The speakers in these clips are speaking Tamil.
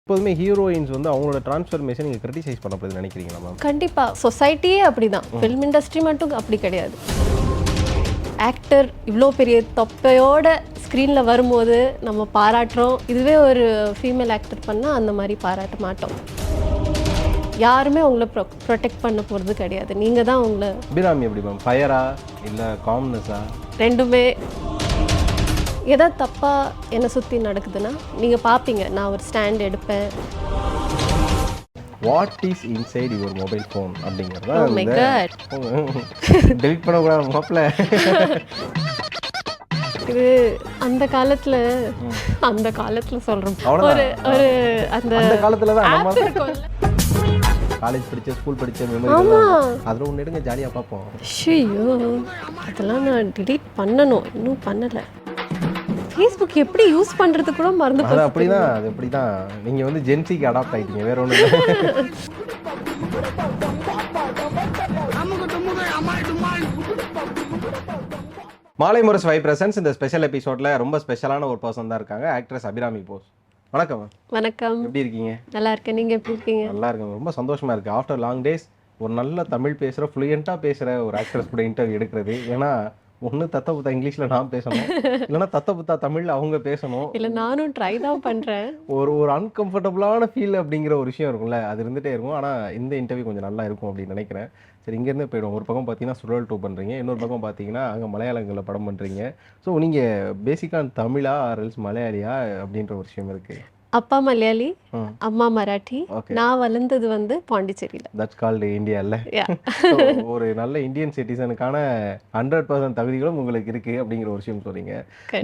எப்போதுமே ஹீரோயின்ஸ் வந்து அவங்களோட டிரான்ஸ்ஃபர்மேஷன் நீங்கள் கிரிட்டிசைஸ் பண்ணப்படுது நினைக்கிறீங்களா மேம்? கண்டிப்பாக சொசைட்டியே அப்படி தான், ஃபில்ம் இண்டஸ்ட்ரி மட்டும் அப்படி கிடையாது. ஆக்டர் இவ்வளோ பெரிய தொப்பையோட ஸ்க்ரீனில் வரும்போது நம்ம பாராட்டுறோம். இதுவே ஒரு ஃபீமேல் ஆக்டர் பண்ணால் அந்த மாதிரி பாராட்ட மாட்டோம். யாருமே உங்களை ப்ரொடெக்ட் பண்ண போகிறது கிடையாது, நீங்கள் தான் உங்களை. அபிராமி எப்படி மேம், ஃபயரா இல்லை காம்னஸா? ரெண்டுமே. எதாவது தப்பாக என்னை சுற்றி நடக்குதுன்னா நீங்கள் பார்ப்பீங்க, நான் ஒரு ஸ்டாண்ட் எடுப்பேன். What is inside your mobile phone அப்படிங்கிறதா Oh my God. டெலிட் பண்ணக்கூடாது மாப்பிள்ள. இது அந்த காலத்தில் சொல்கிறோம். ஒரு ஒரு அந்த அந்த காலத்தில் தான் நம்ம ஆப் இருக்கும்ல. காலேஜ் படித்த ஸ்கூல் படித்த மெமரி அதில் ஒன்று எடுங்க, ஜாலியாக பார்ப்போம். ஐயோ, அதெல்லாம் நான் டிலீட் பண்ணணும், இன்னும் பண்ணலை. ஃபேஸ்புக் எப்படி யூஸ் பண்ணுறது கூட மறந்து அது அப்படிதான், அது அப்படிதான். நீங்கள் வந்து ஜென்சிக்கு அடாப்ட் ஆகிட்டீங்க, வேற ஒன்று. மாலை முரசு வை பிரசன்ஸ் இந்த ஸ்பெஷல் எபிசோடில் ரொம்ப ஸ்பெஷலான ஒரு பர்சன் தான் இருக்காங்க, ஆக்ட்ரஸ் அபிராமி போஸ். வணக்கம் மேம். வணக்கம். எப்படி இருக்கீங்க? நல்லா இருக்கேன், நீங்கள் எப்படி இருக்கீங்க? நல்லா இருக்கேன், ரொம்ப சந்தோஷமாக இருக்குது. ஆஃப்டர் லாங் டேஸ் ஒரு நல்ல தமிழ் பேசுகிற ஃப்ளூயண்ட்டாக பேசுகிற ஒரு ஆக்ட்ரஸ் கூட இன்டர்வியூ எடுக்கிறது. ஏன்னா ஒன்று தத்த புத்தா இங்கிலீஷில் நான் பேசணும், இல்லைனா தத்த புத்தா தமிழில் அவங்க பேசணும். இல்லை, நானும் ட்ரை தான் பண்ணுறேன். ஒரு அன்கம்ஃபர்டபுளான ஃபீல் அப்படிங்கிற ஒரு விஷயம் இருக்கும்ல, அது இருந்துகிட்டே இருக்கும். ஆனால் இந்த இன்டர்வியூ கொஞ்சம் நல்லா இருக்கும் அப்படின்னு நினைக்கிறேன். சரி, இங்கேருந்து போய்டும். ஒரு பக்கம் பார்த்தீங்கன்னா சுழல் 2 பண்ணுறீங்க, இன்னொரு பக்கம் பார்த்தீங்கன்னா அங்கே மலையாளங்களில் படம் பண்ணுறீங்க. ஸோ நீங்கள் பேசிக்காக தமிழா ஆர்எல்ஸ் மலையாளியா அப்படின்ற ஒரு விஷயம் இருக்குது. அப்பா மலையாளி, அம்மா மராட்டி. Okay. நான் வளர்ந்தது வந்து பாண்டிச்சேரியில். தட்ஸ் கால்டு இந்தியா இல்லை? ஒரு நல்ல இந்தியன் சிட்டிசனுக்கான 100% தகுதிகளும் உங்களுக்கு இருக்குது அப்படிங்கிற ஒரு விஷயம் சொல்கிறீங்க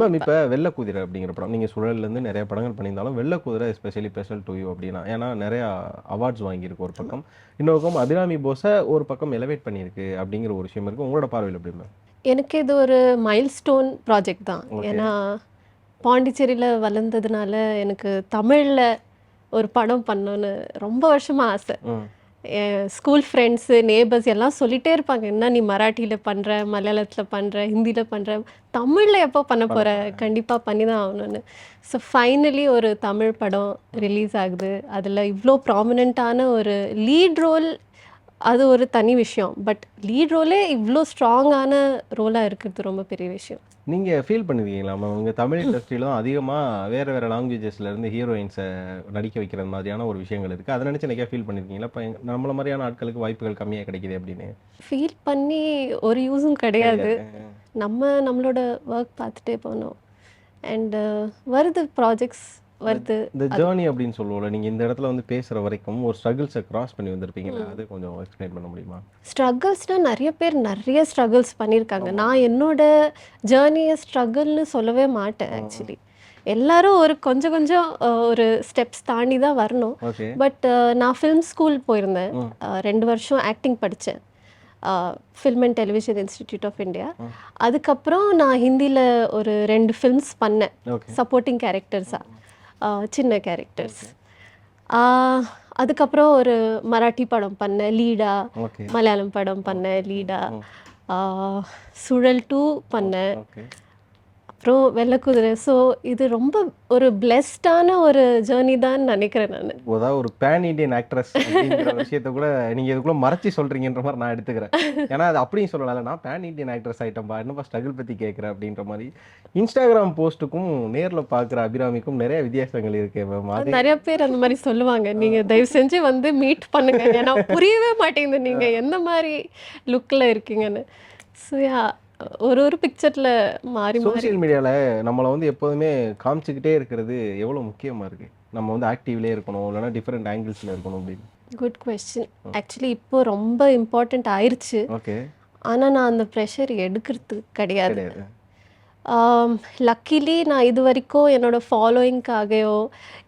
மேம். இப்போ வெள்ளக்குதிரை அப்படிங்கிற படம் நீங்கள் சுழல்லேருந்து நிறைய படங்கள் பண்ணியிருந்தாலும் வெள்ளக்குதிரை எஸ்பெஷலி ஸ்பெஷல் டு யூ அப்படின்னா, ஏன்னா நிறையா அவார்ட்ஸ் வாங்கியிருக்கு ஒரு பக்கம், இன்னொரு பக்கம் அபிராமி போஸை ஒரு பக்கம் எலவேட் பண்ணியிருக்கு அப்படிங்கிற ஒரு விஷயம் இருக்குது. உங்களோட பார்வையில் எப்படி மேம்? எனக்கு இது ஒரு மைல்ஸ்டோன் ப்ராஜெக்ட் தான். ஏன்னா பாண்டிச்சேரியில் வளர்ந்ததுனால எனக்கு தமிழில் ஒரு படம் பண்ணணுன்னு ரொம்ப வருஷமாக ஆசை. என் ஸ்கூல் ஃப்ரெண்ட்ஸு, நேபர்ஸ் எல்லாம் சொல்லிகிட்டே இருப்பாங்க, என்ன நீ மராட்டியில் பண்ணுற, மலையாளத்தில் பண்ணுற, ஹிந்தியில் பண்ணுற, தமிழில் எப்போ பண்ண போகிற, கண்டிப்பாக பண்ணி தான் ஆகணும்னு. ஸோ ஃபைனலி ஒரு தமிழ் படம் ரிலீஸ் ஆகுது. அதில் இவ்வளோ ப்ராமினெண்ட்டான ஒரு லீட் ரோல், அது ஒரு தனி விஷயம். பட் லீட் ரோலே இவ்வளோ ஸ்ட்ராங்கான ரோலாக இருக்கிறது ரொம்ப பெரிய விஷயம். நீங்கள் ஃபீல் பண்ணுவீங்களா மேம், உங்கள் தமிழ் இண்டஸ்ட்ரியிலும் அதிகமாக வேறு லாங்குவேஜஸ்லேருந்து ஹீரோயின்ஸை நடிக்க வைக்கிற மாதிரியான ஒரு விஷயங்கள் இருக்குது. அதை நினச்சி நிறையா ஃபீல் பண்ணியிருக்கீங்களா? இப்போ நம்மள மாதிரியான ஆட்களுக்கு வாய்ப்புகள் கம்மியாக கிடைக்குது அப்படின்னு ஃபீல் பண்ணி ஒரு யூஸும் கிடையாது. நம்மளோட ஒர்க் பார்த்துட்டே போனோம். அண்டு வருது, ப்ராஜெக்ட்ஸ் வருது. இந்த ஜேர்னி அப்படின்னு சொல்லுவோம்ல, நீங்கள் இந்த இடத்துல வந்து பேசுகிற வரைக்கும் ஒரு ஸ்ட்ரகிள்ஸை கிராஸ் பண்ணி வந்திருப்பீங்களா, அது கொஞ்சம் எக்ஸ்பிளைன் பண்ண முடியுமா? ஸ்ட்ரகிள்ஸ்னால் நிறைய பேர் நிறைய ஸ்ட்ரகிள்ஸ் பண்ணியிருக்காங்க. நான் என்னோட ஜேர்னியை ஸ்ட்ரகிள்னு சொல்லவே மாட்டேன். ஆக்சுவலி எல்லாரும் ஒரு கொஞ்சம் ஒரு ஸ்டெப்ஸ் தாண்டி தான் வரணும். பட் நான் ஃபிலிம் ஸ்கூல் போயிருந்தேன், 2 வருஷம் ஆக்டிங் படித்தேன், film and television institute of India. அதுக்கப்புறம் நான் ஹிந்தியில் ஒரு 2 ஃபில்ம்ஸ் பண்ணேன், சப்போர்ட்டிங் கேரக்டர்ஸாக, சின்ன கேரக்டர்ஸ். அதுக்கப்புறம் ஒரு மராட்டி படம் பண்ணேன் லீடா, மலையாளம் படம் பண்ணேன் லீடா, சுழல் 2 பண்ணேன், அப்புறம் வெள்ளக்குதிரை. ஸோ இது ரொம்ப ஒரு பிளெஸ்டான ஒரு ஜேர்னி தான் நினைக்கிறேன் நான். அதாவது ஒரு பேன் இண்டியன் ஆக்ட்ரஸ் அப்படிங்கிற விஷயத்த கூட நீங்கள் இதுக்குள்ளே மறைச்சி சொல்கிறீங்கன்ற மாதிரி நான் எடுத்துக்கிறேன். ஏன்னா அது அப்படியும் சொல்லலை, நான் பேன் இண்டியன் ஆக்ட்ரஸ் ஆகிட்டேன்பா, என்னப்பா ஸ்ட்ரகிள் பற்றி கேட்குறேன் அப்படின்ற மாதிரி. இன்ஸ்டாகிராம் போஸ்ட்டுக்கும் நேரில் பார்க்குற அபிராமிக்கும் நிறைய வித்தியாசங்கள் இருக்கு மேம். நிறைய பேர் அந்த மாதிரி சொல்லுவாங்க, நீங்கள் தயவு செஞ்சு வந்து மீட் பண்ணுங்க, ஏன்னா புரியவே மாட்டேங்குது நீங்கள் எந்த மாதிரி லுக்கில் இருக்கீங்கன்னு. ஸோ ஒரு பிக்சரில் மாறி சோசியல் மீடியாவில் நம்மளை வந்து எப்போதுமே காமிச்சிக்கிட்டே இருக்கிறது எவ்வளோ முக்கியமாக இருக்குது? நம்ம வந்து ஆக்டிவ்லேயே இருக்கணும், இல்லைனா டிஃப்ரெண்ட் ஆங்கிள்ஸில் இருக்கணும் அப்படின்னு. Good question. ஆக்சுவலி இப்போ ரொம்ப இம்பார்ட்டண்ட் ஆயிடுச்சு. ஓகே. ஆனால் நான் அந்த ப்ரெஷர் எடுக்கிறது கிடையாது. லக்கிலி நான் இது வரைக்கும் என்னோடய ஃபாலோயிங்காகையோ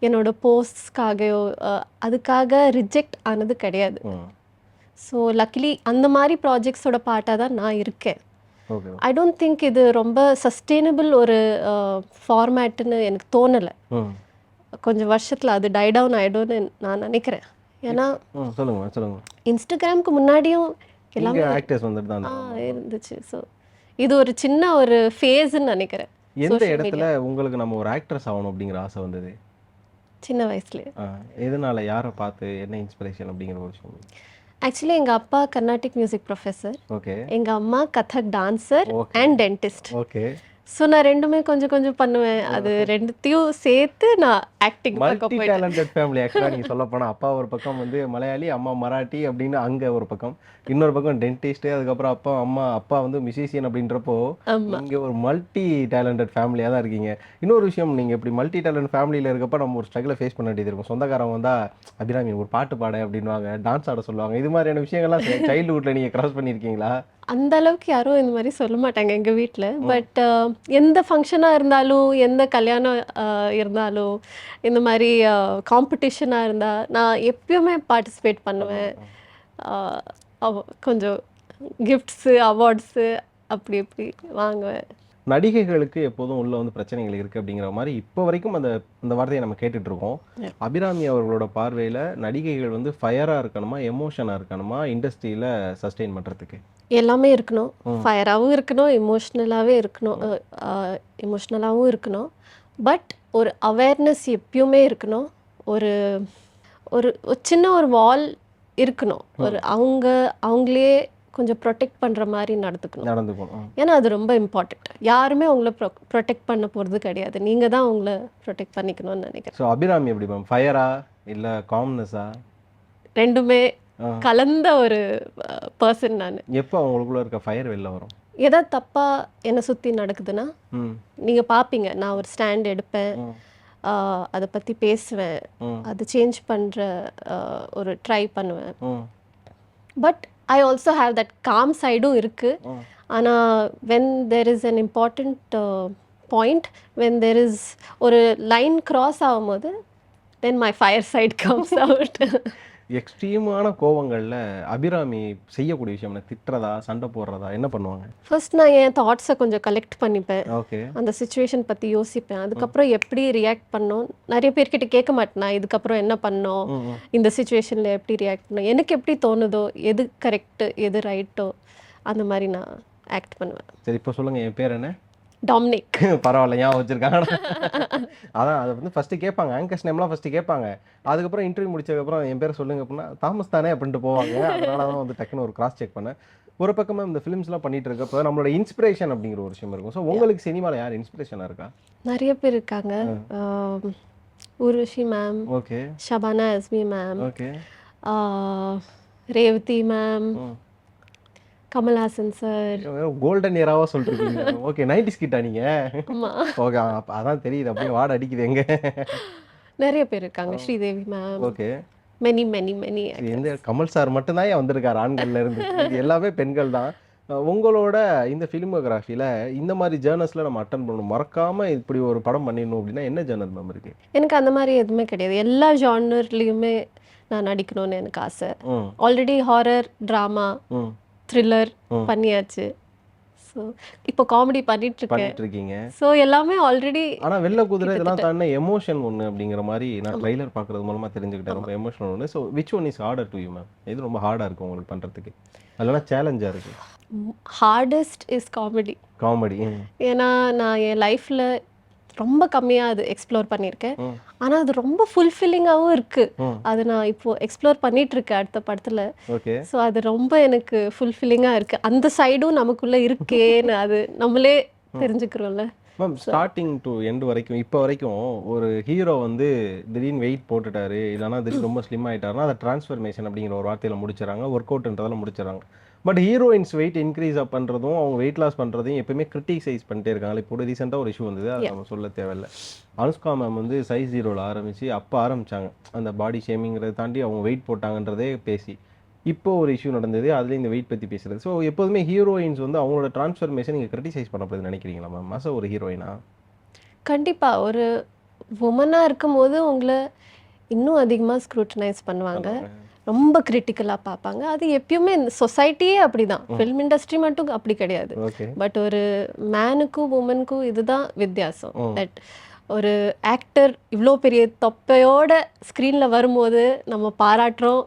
என்னோட போஸ்ட்ஸ்க்காகையோ அதுக்காக ரிஜெக்ட் ஆனது கிடையாது. ஸோ லக்கிலி அந்த மாதிரி ப்ராஜெக்ட்ஸோட பார்ட்டாக தான் நான் இருக்கேன். ஐ டோன்ட் திங்க் இது ரொம்ப சஸ்டெயினபிள் ஒரு ஃபார்மேட்டுன்னு எனக்கு தோணலை. கொஞ்சம் வருஷத்தில் அது டை டவுன் ஆகிடும்னு நான் நினைக்கிறேன். ஏன்னா சொல்லுங்க, இன்ஸ்டாகிராமுக்கு முன்னாடியும் எல்லாமே இருந்துச்சு. ஸோ இது ஒரு சின்ன ஒரு ஃபேஸ்ன்னு நினைக்கிறேன். எந்த இடத்துல உங்களுக்கு நம்ம ஒரு ஆக்ட்ரஸ் ஆகணும் அப்படிங்கிற ஆசை வந்தது? சின்ன வயசுலேயே. எதனால, யாரை பார்த்து, என்ன இன்ஸ்பிரேஷன் அப்படிங்கிற ஒரு விஷயம்? ஆக்சுவலி எங்கள் அப்பா கர்நாடிக் மியூசிக் ப்ரொஃபஸர், ஓகே. எங்கள் அம்மா Kathak dancer okay. And dentist. Okay. So நான் ரெண்டுமே கொஞ்சம் கொஞ்சம் பண்ணுவேன். அது ரெண்டுத்தையும் சேர்த்து நான் ஆக்டிங் பக்கம் மல்டி போயிட்டேன். டேலண்டட் ஃபேமிலி ஆக்சுவலாக நீங்கள் சொல்ல போனால். அப்பா ஒரு பக்கம் வந்து மலையாளி, அம்மா மராட்டி அப்படின்னு அங்கே ஒரு பக்கம், இன்னொரு பக்கம் டென்டிஸ்ட்டு, அதுக்கப்புறம் அப்பா வந்து மியூசிஷியன் அப்படின்றப்போ ஆமாம். நீங்கள் ஒரு மல்டி டேலண்டட் ஃபேமிலியாக தான் இருக்கீங்க. இன்னொரு விஷயம், நீங்கள் இப்படி மல்டி டேலண்ட் ஃபேமிலியில் இருக்கப்போ நம்ம ஒரு ஸ்ட்ரகிளை ஃபேஸ் பண்ண வேண்டியது இருக்கும். சொந்தக்காரங்க வந்தால் அபிராமி ஒரு பாட்டு பாட அப்படின்வாங்க, டான்ஸ் ஆட சொல்லுவாங்க. இது மாதிரியான விஷயங்கள்லாம் சைல்டுஹுட்டில் நீங்கள் கிராஸ் பண்ணியிருக்கீங்களா? அந்த அளவுக்கு யாரும் இந்த மாதிரி சொல்ல மாட்டாங்க எங்கள் வீட்டில். பட் எந்த ஃபங்க்ஷனாக இருந்தாலும், எந்த கல்யாணம் இருந்தாலும், இந்த மாதிரி காம்படிஷனாக இருந்தால் நான் எப்பயுமே பார்ட்டிசிபேட் பண்ணுவேன். கொஞ்சம் கிஃப்ட்ஸு, அவார்ட்ஸு அப்படி இப்படி வாங்குவேன். நடிகைகளுக்கு எப்போதும் உள்ள வந்து பிரச்சனைகள் இருக்குது அப்படிங்கிற மாதிரி இப்போ வரைக்கும் அந்த வார்த்தையை நம்ம கேட்டுட்டு இருக்கோம். அபிராமி அவர்களோட பார்வையில் நடிகைகள் வந்து ஃபயராக இருக்கணுமா, எமோஷனாக இருக்கணுமா இண்டஸ்ட்ரியில் சஸ்டெயின் பண்ணுறதுக்கு? எல்லாமே இருக்கணும். ஃபயராகவும் இருக்கணும், எமோஷ்னலாகவும் இருக்கணும். பட் ஒரு அவேர்னஸ் எப்பயுமே இருக்கணும். ஒரு ஒரு சின்ன ஒரு வால் இருக்கணும். அவங்களே கொஞ்சம் ப்ரொடெக்ட் பண்ணுற மாதிரி நடந்துக்கணும். ஏன்னா அது ரொம்ப இம்பார்ட்டண்ட். யாருமே உங்களை ப்ரொடெக்ட் பண்ண போகிறது கிடையாது. நீங்கள் தான் உங்களை ப்ரொடெக்ட் பண்ணிக்கணும்னு நினைக்கிறேன். ஸோ அபிராமி எப்படி மேம், ஃபயரா இல்லை காம்னஸா? ரெண்டுமே கலந்த ஒரு பர்சன் நான். எப்போ அவங்களுக்குள்ள இருக்க ஃபயர் வெளில வரும்? ஏதாவது தப்பாக என்னை சுற்றி நடக்குதுன்னா நீங்கள் பார்ப்பீங்க, நான் ஒரு ஸ்டாண்ட் எடுப்பேன், அதை பற்றி பேசுவேன், அது சேஞ்ச் பண்ணுற ஒரு ட்ரை பண்ணுவேன். But I also have that calm சைடும் இருக்குது. ஆனால் when there is an important point, when there is ஒரு லைன் கிராஸ் ஆகும்போது then my fire side comes out. எக்ஸ்ட்ரீமான கோவங்களில் அபிராமி செய்யக்கூடிய விஷயம் என்ன? திட்டுறதா, சண்டை போடுறதா, என்ன பண்ணுவாங்க? ஃபர்ஸ்ட் நான் என் தாட்ஸை கொஞ்சம் கலெக்ட் பண்ணிப்பேன். ஓகே. அந்த சுச்சுவேஷன் பற்றி யோசிப்பேன். அதுக்கப்புறம் எப்படி ரியாக்ட் பண்ணோம், நிறைய பேர்கிட்ட கேட்க மாட்டேன். இதுக்கப்புறம் என்ன பண்ணோம், இந்த சுச்சுவேஷனில் எப்படி ரியாக்ட் பண்ணோம், எனக்கு எப்படி தோணுதோ, எது கரெக்டு எது ரைட்டோ அந்த மாதிரி நான் ஆக்ட் பண்ணுவேன். சரி, இப்போ சொல்லுங்கள், என் பேர் என்ன? டாமினிக். பரவாயில்ல, ஏன் வச்சுருக்காங்க. அதான் அதை வந்து ஃபஸ்ட்டு கேட்பாங்க, ஆங்கர்ஸ் நேம்லாம் ஃபஸ்ட்டு கேட்பாங்க. அதுக்கப்புறம் இன்டர்வியூ முடிச்சதுக்கப்புறம் என் பேர் சொல்லுங்க அப்படின்னா தாமஸ் தானே அப்படின்ட்டு போவாங்க. அதனால தான் வந்து டக்குன்னு ஒரு கிராஸ் செக் பண்ணேன். ஒரு பக்கமாக இந்த ஃபிலிம்ஸ்லாம் பண்ணிட்டு இருக்கப்போ நம்மளோட இன்ஸ்பிரேஷன் அப்படிங்கிற ஒரு விஷயம் இருக்கும். ஸோ உங்களுக்கு சினிமாவில் யார் இன்ஸ்பிரேஷனாக இருக்கா? நிறைய பேர் இருக்காங்க. Urvashi ma'am, okay, Shabana Azmi ma'am, okay, Revathi ma'am, Kamal Haasan sir. Golden ஏராவா சொல்லிருக்கீங்க. ஓகே, 90s கிட்டா நீங்க? ஆமா. ஓகே, அதான் தெரியுது, அப்படியே வாட அடிக்குது. எங்க நிறைய பேர் இருக்காங்க. ஸ்ரீதேவி மேம். ஓகே. மெனி. எந்த கமல் சார் மட்டும் தான் வந்திருக்காரு ஆண்கள்ல இருந்து, இது எல்லாமே பெண்கள் தான். உங்களோட இந்த ஃபிலிமோகிராஃபியில் இந்த மாதிரி ஜேர்னல்ஸில் நம்ம அட்டன் பண்ணணும், மறக்காமல் இப்படி ஒரு படம் பண்ணிடணும் அப்படின்னா என்ன ஜேர்னல் மேம் இருக்கு? எனக்கு அந்த மாதிரி எதுவுமே கிடையாது. எல்லா ஜானர்லேயுமே நான் நடிக்கணும்னு எனக்கு ஆசை. ஆல்ரெடி ஹாரர், ட்ராமா, த்ரில்லர் பண்ணியாச்சு. ஸோ இப்போ காமெடி பண்ணிட்டு இருக்கீங்க. ஸோ எல்லாமே ஆல்ரெடி. ஆனால் வெள்ளை குதிரை இதெல்லாம் தானே எமோஷன் ஒன்று அப்படிங்கிற மாதிரி நான் ட்ரைலர் பார்க்குறது மூலமாக தெரிஞ்சுக்கிட்டேன். ரொம்ப எமோஷனல் ஒன்று. So which one is harder to you ma'am? எது ரொம்ப ஹார்டாக இருக்கும் உங்களுக்கு பண்ணுறதுக்கு, அதெல்லாம் சேலஞ்சாக இருக்குது? Hardest is comedy. ஏன்னா நான் என் லைஃப்பில் ரொம்ப கம்மியாக அது எக்ஸ்ப்ளோர் பண்ணியிருக்கேன். ஆனால் அது ரொம்ப ஃபுல்ஃபில்லிங்காகவும் இருக்குது. அது நான் இப்போது எக்ஸ்ப்ளோர் பண்ணிகிட்ருக்கேன் அடுத்த படத்தில். ஓகே. ஸோ அது ரொம்ப எனக்கு ஃபுல்ஃபில்லிங்காக இருக்குது. அந்த சைடும் நமக்குள்ளே இருக்கேன்னு அது நம்மளே தெரிஞ்சுக்கிறோம்ல மேம். ஸ்டார்டிங் டு எண்ட் வரைக்கும் இப்போ வரைக்கும் ஒரு ஹீரோ வந்து திடீர்னு வெயிட் போட்டுட்டாரு, இல்லைனா திடீர்னு ரொம்ப ஸ்லிம் ஆகிட்டாருன்னா அதை டிரான்ஸ்ஃபர்மேஷன் அப்படிங்கிற ஒரு வார்த்தையில் முடிச்சிடறாங்க, ஒர்க் அவுட்ன்றதில் முடிச்சிடறாங்க. But heroines weight increase up பண்ணுறதும் அவங்க வெயிட் லாஸ் பண்ணுறதையும் எப்பவுமே கிரிட்டிசைஸ் பண்ணிட்டே இருக்காங்க. இப்போ ரீசெண்டாக ஒரு இஷ்யூ வந்தது, அதை நம்ம சொல்ல தேவையில்லை. அனுஷ்கா மேம் வந்து சைஸ் 0ல் ஆரம்பித்து அப்போ ஆரம்பித்தாங்க அந்த பாடி ஷேமிங்கிறத தாண்டி அவங்க வெயிட் போட்டாங்கன்றதே பேசி இப்போ ஒரு இஷ்யூ நடந்தது, அதில் இந்த வெயிட் பற்றி பேசுகிறது. ஸோ எப்போதுமே ஹீரோயின்ஸ் வந்து அவங்களோட ட்ரான்ஸ்ஃபர்மேஷன் நீங்கள் கிரிட்டிசைஸ் பண்ணப்படுதுன்னு நினைக்கிறீங்களா மேம்? மாச ஒரு ஹீரோயினா? கண்டிப்பாக ஒரு உமனாக இருக்கும்போது உங்களை இன்னும் அதிகமாக ஸ்க்ரூட்டனைஸ் பண்ணுவாங்க, ரொம்ப கிரிட்டிக்கலாக பார்ப்பாங்க. அது எப்பயுமே சொசைட்டியே அப்படி தான், ஃபில்ம் இண்டஸ்ட்ரி மட்டும் அப்படி கிடையாது. பட் ஒரு மேனுக்கும் உமனுக்கும் இதுதான் வித்தியாசம். தட் ஒரு ஆக்டர் இவ்வளோ பெரிய தொப்பையோட ஸ்க்ரீனில் வரும்போது நம்ம பாராட்டுறோம்,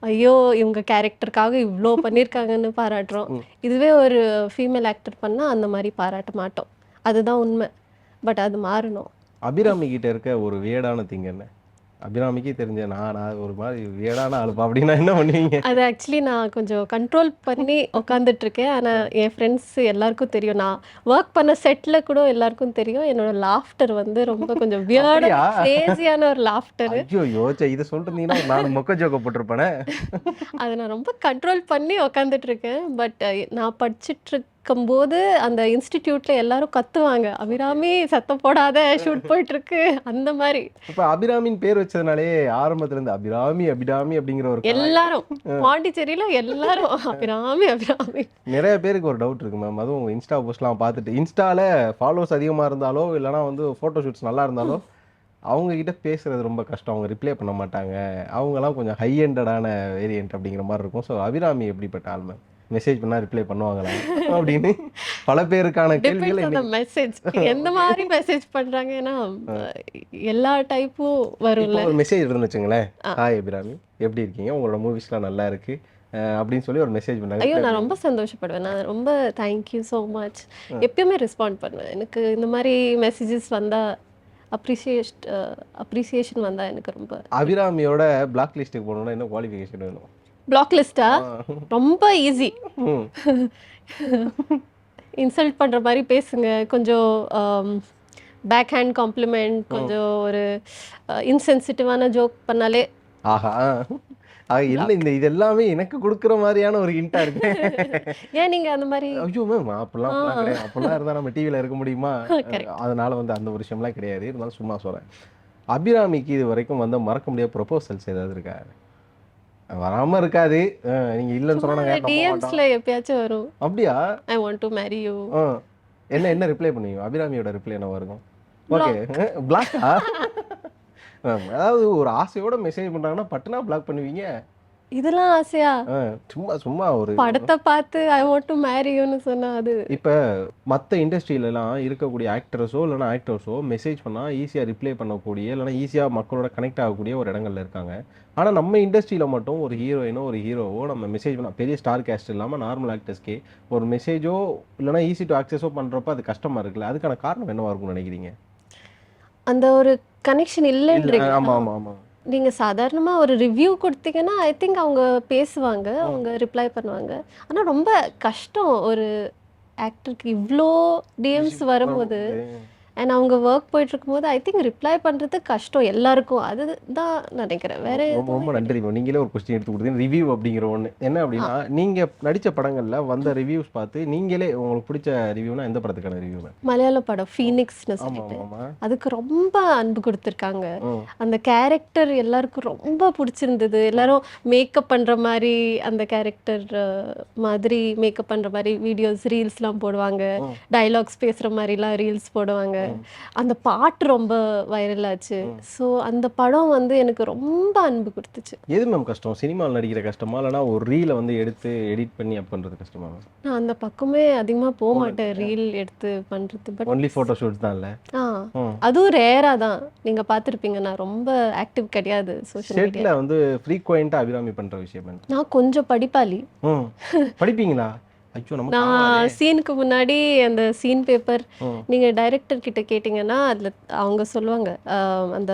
ஐயோ இவங்க கேரக்டருக்காக இவ்வளோ பண்ணியிருக்காங்கன்னு பாராட்டுறோம். இதுவே ஒரு ஃபீமேல் ஆக்டர் பண்ணால் அந்த மாதிரி பாராட்ட மாட்டோம். அதுதான் உண்மை. பட் அது மாறணும். அபிராமி கிட்ட இருக்க ஒரு வியர்டான திங் என்ன? அபிராமிக்கே தெரிஞ்ச நான் ஒரு மாதிரி வேடான ஆளுப்பா அப்படின்னா என்ன பண்ணுவீங்க? அது ஆக்சுவலி நான் கொஞ்சம் கண்ட்ரோல் பண்ணி உட்காந்துட்டு இருக்கேன். ஆனா என் ஃப்ரெண்ட்ஸ் எல்லாருக்கும் தெரியும். நான் ஒர்க் பண்ண செட்ல கூட எல்லாருக்கும் தெரியும். என்னோட லாஃப்டர் வந்து ரொம்ப கொஞ்சம் வியர்டா அப்படியா? கிரேசியான ஒரு லாஃப்டர். ஐய்யய்யோ! இத சொல்லிருந்தீங்கன்னா ஒரு 4 மொக்க ஜோக்க போட்டிருப்பேனே. அத நான் ரொம்ப கண்ட்ரோல் பண்ணி உட்காந்துட்டு இருக்கேன். பட் நான் படிச்சுட்டு இருக்கும்போது அந்த இன்ஸ்டிடியூட்ல எல்லாரும் கத்துவாங்க. "அபிராமி சத்தம் போடாத, ஷூட் போயிட்டு இருக்கு." அந்த மாரி. இப்ப அபிராமின்னு பேர் வச்சதுனாலே ஆரம்பத்துல இருந்து அபிராமி, அபிராமி அப்படிங்கிற ஒரு எல்லாரும் பாண்டிச்சேரியில எல்லாரும் அபிராமி, அபிராமி. நெறைய பேருக்கு ஒரு டவுட் இருக்கு மேம். அதுவும் இன்ஸ்டா போஸ்ட்லாம் பார்த்துட்டு, இன்ஸ்டால ஃபாலோவர்ஸ் அதிகமா இருந்தாலோ, இல்லன்னா வந்து ஃபோட்டோ ஷூட்ஸ் நல்லா இருந்தாலோ, அவங்க கிட்ட பேசுறது ரொம்ப கஷ்டம். அவங்க ரிப்ளை பண்ண மாட்டாங்க. அவங்கலாம் கொஞ்சம் ஹை எண்டடான வேரியன்ட் அப்படிங்கிற மாரி இருக்கும். ஸோ அபிராமி எப்படிப்பட்ட ஆள் மேம்? மெசேஜ் பண்ணா ரிப்ளை பண்ணுவாங்களா? அப்படின்னு பல பேருக்கான கேள்விகள் டிபெண்ட்ஸ் ஆன் த இன்னைக்கு மெசேஜ். எந்த மாரி மெசேஜ் பண்றாங்க. ஏன்னா எல்லா டைப்பும் இப்போ வரும்ல. ஒரு மெசேஜ் வருதுன்னு வச்சுங்களேன். ஆ. ஹாய் அபிராமி, எப்படி இருக்கீங்க? உங்களோட மூவிஸ்லாம் நல்லா இருக்கு. அப்படின்னு சொல்லி ஒரு மெசேஜ் பண்ணாங்க. ஐயோ! ரிப்ளை நான் ரொம்ப பண்ணுவீங்களா? சந்தோஷப்படுவேன். நான் ரொம்ப தேங்க் யூ ஸோ மச். எப்பயுமே ரெஸ்பாண்ட் பண்ணுவேன். எனக்கு இந்த மாரி மெசேஜஸ் வந்தா அப்ரிசியேஷன் வந்தா எனக்கு ரொம்ப அபிராமியோட பிளாக் லிஸ்ட்டுக்கு போகணும்னா என்ன குவாலிஃபிகேஷன் வேணும்? பிளாக் லிஸ்ட்டா? ஆ. ரொம்ப ஈஸி. ம். இன்சல்ட் பண்ற மாரி பேசுங்க. கொஞ்சம் பேக் ஹேண்ட் காம்ப்ளிமெண்ட், கொஞ்சம் ஒரு இன்சென்சிட்டிவான ஜோக் பண்ணாலே ஆஹா! என்ன பிளாக். இந்த இது எல்லாமே எனக்கு குடுக்குற மாரியான ஒரு ஹிண்ட்டா இருக்கு. ஏன் நீங்க அந்த மாரி ஐயோ! மேம் அப்படிலாம் கிடையாது. அப்படிலாம் இருந்தா நம்ம டிவில இருக்க முடியுமா? கரெக்ட். அதனால வந்து அந்த ஒரு விஷயம்லாம் கிடையாது. இருந்தாலும் சும்மா சொல்றேன். அபிராமிக்கு இதுவரைக்கும் வந்து மறக்க முடியாத ப்ரொபோசல்ஸ் ஏதாவது இருக்கா? வராம இருக்காது. நீங்க இல்லன்னு சும்மா சொன்னா நாங்க யாரும் நம்ப மாட்டோம். டிஎம்ஸ்ல எப்பயாச்சும் வரும். அப்படியா? I want to marry you. Uh. என்ன ரிப்ளை பண்ணுவீங்க? அபிராமியோட ரிப்ளை என்னவா இருக்கும்? ஓகே. பிளாக். பிளாக்கா? மேம் அதாவது ஒரு ஆசையோட மெசேஜ் பண்றாங்கன்னா பட்டுனா பிளாக் பண்ணுவீங்க? இதெல்லாம் ஆசையா? அ சும்மா சும்மா ஒரு படத்த பார்த்து ஐ வாண்ட் டு மேரி யூன்னு சொன்னா அது இப்ப மத்த இண்டஸ்ட்ரியிலலாம் இருக்கக்கூடிய ஆக்டர்ஸோ இல்லைன்னா ஆக்டர்ஸோ மெசேஜ் பண்ணா ஈஸியா ரிப்ளை பண்ணக்கூடிய இல்லைன்னா ஈஸியா மக்களோட கனெக்ட் ஆகக்கூடிய ஒரு இடங்கள்ல இருக்காங்க. ஆனா நம்ம இண்டஸ்ட்ரியில மட்டும் ஒரு ஹீரோயினோ ஒரு ஹீரோவோ நம்ம மெசேஜ் பண்ணா பெரிய ஸ்டார் கேஸ்ட் இல்லாம நார்மல் ஆக்டர்ஸ்க்கே ஒரு மெசேஜோ இல்லைன்னா ஈஸி டு ஆக்சஸோ பண்றப்ப அது கஷ்டமா இருக்குல்ல. அதுக்கான காரணம் என்னவா இருக்கும்னு நினைக்கிறீங்க? அந்த ஒரு கனெக்ஷன் இல்ல இல்லன்றீங்க. ஆமா ஆமா ஆமா. நீங்க சாதாரணமா ஒரு ரிவ்யூ குடுத்தீங்கன்னா, ஐ திங்க் அவங்க பேசுவாங்க. ம். அவங்க ரிப்ளை பண்ணுவாங்க. ஆனா ரொம்ப கஷ்டம் ஒரு ஆக்டருக்கு இவ்ளோ டிஎம்ஸ் வரும்போது, அண்ட் அவங்க ஒர்க் போயிட்டு இருக்கும்போது, ஐ திங்க் ரிப்ளை பண்றது கஷ்டம் எல்லாருக்கும். அதுதான் நினைக்கிறேன். வேற ரொம்ப எதுவுமே ரொம்ப நன்றி மேம். நீங்களே ஒரு கொஸ்டின் எடுத்து கொடுத்தீங்க. ரிவ்யூ அப்படிங்கிற ஒண்ணு. என்ன அப்படின்னா, நீங்க நடிச்ச படங்கள்ல வந்த ரிவ்யூஸ் பார்த்து நீங்களே உங்களுக்கு பிடிச்ச ரிவ்யூனா எந்த படத்துக்கான ரிவ்யூ மேம்? மலையாள படம் ஃபீனிக்ஸ்னு ஆமா சொல்லிட்டு. ஆமா ஆமா. அதுக்கு ரொம்ப அன்பு குடுத்துருக்காங்க. ம். அந்த கேரக்டர் எல்லாருக்கும் ரொம்ப புடிச்சிருந்தது. எல்லாரும் மேக்கப் பண்ற மாரி, அந்த கேரக்டர் மாதிரி மேக்கப் பண்ற மாரி வீடியோஸ், ரீல்ஸ்லாம் போடுவாங்க. ம். டயலாக்ஸ் பேசுற மாரிலாம் ரீல்ஸ் போடுவாங்க. ம். அந்த பாட்டு ரொம்ப வைரல் ஆச்சு. ம். ஸோ அந்த படம் வந்து எனக்கு ரொம்ப அன்பு குடுத்துச்சு. எது மேம் கஷ்டம்? சினிமால நடிக்கிற கஷ்டமா? இல்லன்னா ஒரு ரீல வந்து எடுத்து எடிட் பண்ணி அப் பண்றது கஷ்டமா மேம்? நான் அந்த பக்கமே அதிகமா போமாட்டேன். ரீல் எடுத்து பண்றது. பட் ஒன்லி ஃபோட்டோ ஷூட்ஸ் தான்ல? ஆ ம். அதுவும் ரேரா தான். நீங்க பார்த்துருப்பீங்க. நான் ரொம்ப ஆக்டிவ் கிடையாது சோஷியல் மீடியா. செட்ல வந்து ஃப்ரீக்வென்ட்டா அபிராமி பண்ற விஷயம் என்ன? நான் கொஞ்சம் படிப்பாளி. ம். படிப்பீங்களா? ஐயோ! நமக்கு நான் ஆவாதே. சீனுக்கு முன்னாடி அந்த சீன் பேப்பர் ம். நீங்க டைரக்டர் கிட்ட கேட்டீங்கன்னா, அதுல அவங்க சொல்லுவாங்க. அந்த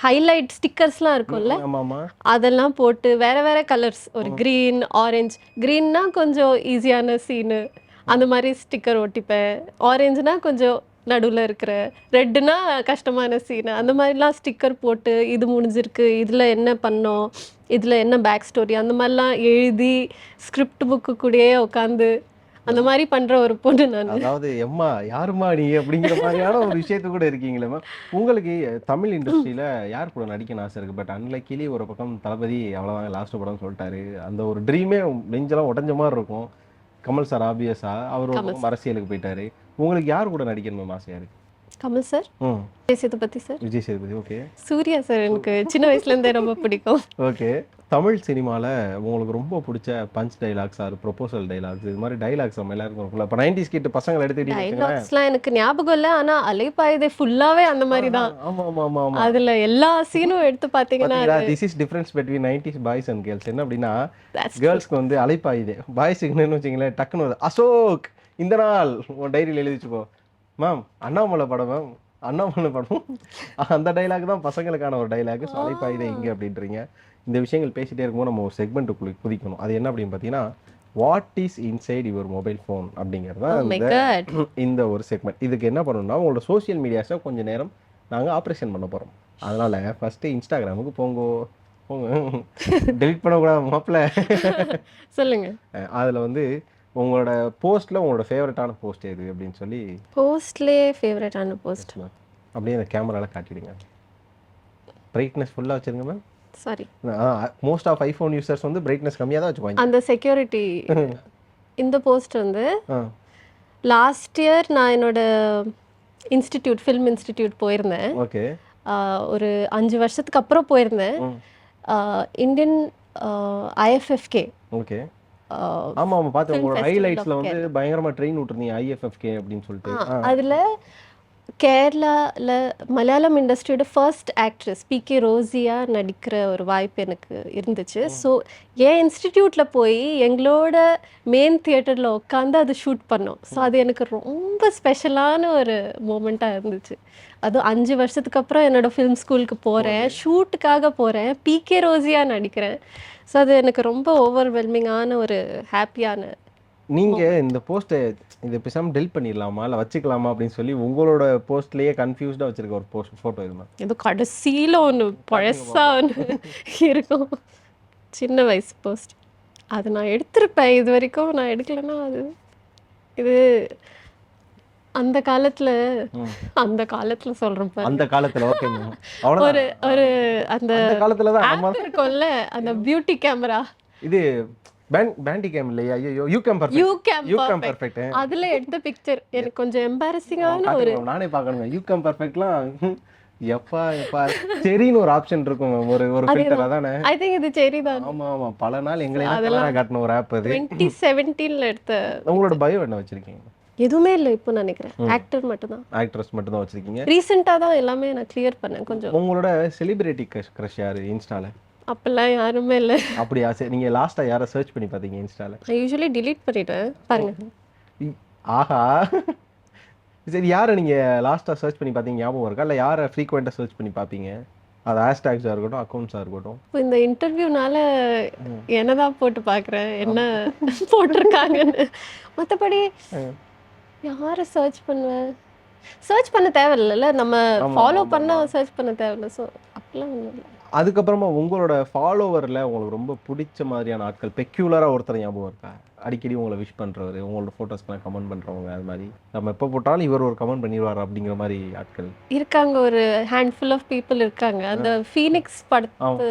ஹைலைட் ஸ்டிக்கர்ஸ்லாம் இருக்கும்ல, ஆமாமா. அதெல்லாம் போட்டு வேற வேற கலர்ஸ் ஒரு கிரீன், ஆரஞ்சு. கிரீன்னா கொஞ்சம் ஈஸியான சீனு. அந்த மாரி ஸ்டிக்கர் ஒட்டிப்பேன். ஆரஞ்சுனா கொஞ்சம் நடுவுல இருக்கிற, ரெட்டுனா கஷ்டமான சீனு. அந்த மாரிலாம் ஸ்டிக்கர் போட்டு, இது முடிஞ்சிருக்கு, இதுல என்ன பண்ணோம், இதுல என்ன பேக் ஸ்டோரி அந்த மாரிலாம் எழுதி, ஸ்கிரிப்ட் புக்கு கூடயே உட்காந்து, அந்த மாரி பண்ற ஒரு பொண்ணு நானு. அதாவது எம்மா யாரும்மா நீ? அப்படிங்கிற மாதிரியான ஒரு விஷயத்து கூட இருக்கீங்களே மேம். உங்களுக்கு தமிழ் இண்டஸ்ட்ரியில யார் கூட நடிக்கணும்னு ஆசை இருக்கு? பட் அன்லக்கிலி ஒரு பக்கம் தளபதி அவ்வளோதாங்க லாஸ்ட் படம்னு சொல்லிட்டாரு. அந்த ஒரு ட்ரீமே நெஞ்செல்லாம் உடைஞ்ச மாரி இருக்கும். கமல் சார் ஆபியஸா அவர் ஒரு கமல் பக்கம் அரசியலுக்கு போயிட்டாரு. உங்களுக்கு யார் கூட நடிக்கணும் மேம் ஆசையா இருக்கு? கமல் சார், ம். Vijay Sethupathi sir, Vijay Sethupathi. Okay. Suriya sir எனக்கு சின்ன வயசுல இருந்தே ரொம்ப பிடிக்கும். ஓகே. தமிழ் சினிமால உங்களுக்கு ரொம்ப புடிச்ச punch dialogues or proposal dialogues இது மாதிரி டயலாக்ஸ் நம்ம எல்லாருக்கும் இருக்கும்ல. இப்ப 90s கிட் பசங்கள எடுத்துக்கிட்டீங்கன்னு வச்சுக்கோங்களேன். டயலாக்ஸ்லாம் எனக்கு ஞாபகம் இல்ல. ஆனா அலைப்பாயுதே ஃபுல்லாவே அந்த மாரி தான். ஆமா ஆமா ஆமா ஆமா. அதுல எல்லா சீனும் எடுத்து பார்த்தீங்கன்னா, பாத்தீங்களா? This is difference between 90s boys and girls. என்ன அப்படின்னா that's true. கேர்ள்ஸ்க்கு வந்து அலைப்பாயுதே. பாய்ஸுக்குன்னு வச்சுங்களேன் டக்குன்னு வருது. அசோக் இந்த நாள் உன் டைரியில் எழுதி வச்சுக்கோ. மேம் அண்ணாமலை படம் மேம் அண்ணாமலை படம் அந்த டைலாக் தான் பசங்களுக்கான ஒரு டைலாக். ஸோ அலைப்பாயுதே இங்கே அப்படின்றீங்க. இந்த விஷயங்கள் பேசிகிட்டே இருக்கும்போது நம்ம ஒரு செக்மெண்ட்டுக்குள்ளே குதிக்கணும். அது என்ன அப்படின்னு பார்த்தீங்கன்னா, what is inside your mobile phone அப்படிங்கிறது தான் இந்த ஒரு செக்மெண்ட். இதுக்கு என்ன பண்ணணும்னா, உங்களோட சோஷியல் மீடியாஸை கொஞ்சம் நேரம் நாங்கள் ஆப்ரேஷன் பண்ண போகிறோம். அதனால் ஃபஸ்ட்டு இன்ஸ்டாகிராமுக்கு போங்க. டெலிட் பண்ணக்கூடாது மாப்பிள்ள. சொல்லுங்க. அதில் வந்து உங்களோட போஸ்ட்டில் உங்களோட ஃபேவரட்டான போஸ்ட் எது அப்படின்னு சொல்லி. போஸ்ட்லேயே ஃபேவரட்டான போஸ்ட் அப்படியே அந்த கேமராவில் காட்டிடுங்க. பிரைட்னஸ் ஃபுல்லாக வச்சுருங்க ma'am. Sorry, most of iPhone users வந்து பிரைட்னஸ் கம்மியாக தான் வச்சுக்குவாங்க. அந்த செக்யூரிட்டி. இந்த போஸ்ட் வந்து லாஸ்ட் இயர் நான் என்னோட இன்ஸ்டிடியூட், ஃபில்ம் இன்ஸ்டிடியூட் போயிருந்தேன். ஓகே. ஒரு 5 வருஷத்துக்கு அப்புறம் போயிருந்தேன். Indian IFFK. ஓகே. ஆமா ஆமா பார்த்தேன். உங்களோட ஹைலைட்ஸ்ல வந்து பயங்கரமா ட்ரெயின் விட்டுருந்தீங்க IFFK அப்படின்னு சொல்லிட்டு. அதுல கேரளால மலையாளம் இண்டஸ்ட்ரியோட ஃபர்ஸ்ட் ஆக்ட்ரஸ் PK ரோசியா நடிக்கிற ஒரு வாய்ப்பு எனக்கு இருந்துச்சு. ஸோ என் இன்ஸ்டிடியூட்டில் போய் எங்களோட மெயின் தியேட்டரில் உட்காந்து அது ஷூட் பண்ணோம். ஸோ அது எனக்கு ரொம்ப ஸ்பெஷலான ஒரு மூமெண்ட்டாக இருந்துச்சு. அதுவும் 5 வருஷத்துக்கு அப்புறம் என்னோட ஃபிலிம் ஸ்கூலுக்கு போகிறேன், ஷூட்டுக்காக போகிறேன், PK ரோசியா நடிக்கிறேன். ஸோ அது எனக்கு ரொம்ப ஓவர்வெல்மிங்கான ஒரு ஹாப்பியான. நீங்கள் இந்த போஸ்ட்டை இதை பேசாமல் டெலிட் பண்ணிடலாமா இல்லை வச்சுக்கலாமா அப்படின்னு சொல்லி உங்களோட போஸ்ட்லேயே கன்ஃபியூஸ்டாக வச்சுருக்க ஒரு போஸ்ட் ஃபோட்டோ இருந்தால் ஏதோ கடைசியில் ஒன்று பழசாக ஒன்று இருக்கும், சின்ன வயசு போஸ்ட். அது நான் எடுத்திருப்பேன். இது வரைக்கும் நான் எடுக்கலைன்னா அது இது அந்த காலத்தில் சொல்கிறேன் பாரு. அந்த காலத்தில் ஓகே ஒரு ஒரு அந்த காலத்தில் தான் இருக்கும்ல அந்த பியூட்டி கேமரா. இது பேண்டி கேம் இல்லையா? ஐயோ யூ கேம் பெர்ஃபெக்ட். அதுல எடுத்த பிக்சர் எனக்கு கொஞ்சம் எம்பாரசிங்கான ஒரு. நானே பார்க்கணுங்க யூ கேம் பெர்ஃபெக்ட்லாம். எப்பா செரின்னு ஒரு ஆப்ஷன் இருக்கும் ஒரு ஃபில்டர். அதானே? ஐ திங்க் இது செரி தான். ஆமா ஆமா பல நாள் எங்களை அதெல்லாம் காட்டணும் ஒரு ஆப். அது 2017ல எடுத்த. உங்களோட பயோ என்ன வச்சிருக்கீங்க? எதுவுமே இல்லை இப்போ நினைக்கிறேன். ஆக்டர்ஸ் மட்டும் தான் வச்சிருக்கீங்க. ரீசெண்டாக தான் எல்லாமே நான் கிளியர் பண்ணேன் கொஞ்சம். உங்களோட செலிபிரிட்டி க்ரஷ் யாரு இன்ஸ்டால? அப்பெல்லாம் யாருமே இல்லை. அப்படியா? சரி, நீங்கள் லாஸ்ட்டாக யாரை சர்ச் பண்ணி பார்த்தீங்க இன்ஸ்டால? நான் யூஸ்வலி டிலீட் பண்ணிவிட்டேன் பாருங்க. ஆஹா, சரி, யாரை நீங்கள் லாஸ்ட்டாக சர்ச் பண்ணி பார்த்தீங்க ஞாபகம் இருக்கா? இல்லை யாரை ஃப்ரீக்வெண்ட்டாக சர்ச் பண்ணி பார்ப்பீங்க? அது ஹேஷ்டேக்ஸாக இருக்கட்டும், அக்கௌண்ட்ஸாக இருக்கட்டும். இப்போ இந்த இன்டர்வியூனால என்னதான் போட்டு பார்க்குறேன், என்ன போட்டிருக்காங்கன்னு. மற்றபடி யாரை சர்ச் பண்ணுவேன்? சர்ச் பண்ண தேவையில்லைல்ல, நம்ம ஃபாலோ பண்ண சர்ச் பண்ண தேவையில்லை. ஸோ அப்படிலாம் ஒன்றும் இல்லை. அதுக்கப்புறமா உங்களோட ஃபாலோவரில் உங்களுக்கு ரொம்ப பிடிச்ச மாதிரியான ஆட்கள், பெக்யூலராக ஒருத்தர் ஞாபகம் இருக்கா? அடிக்கடி உங்களை விஷ் பண்ணுறவர், உங்களோட ஃபோட்டோஸ்க்கெலாம் கமெண்ட் பண்ணுறவங்க, அது மாதிரி நம்ம எப்போ போட்டாலும் இவர் ஒரு கமெண்ட் பண்ணிடுவார் அப்படிங்கிற மாதிரி ஆட்கள் இருக்காங்க. ஒரு ஹேண்ட்ஃபுல் ஆஃப் பீப்புள் இருக்காங்க. அந்த ஃபீனிக்ஸ் படத்தை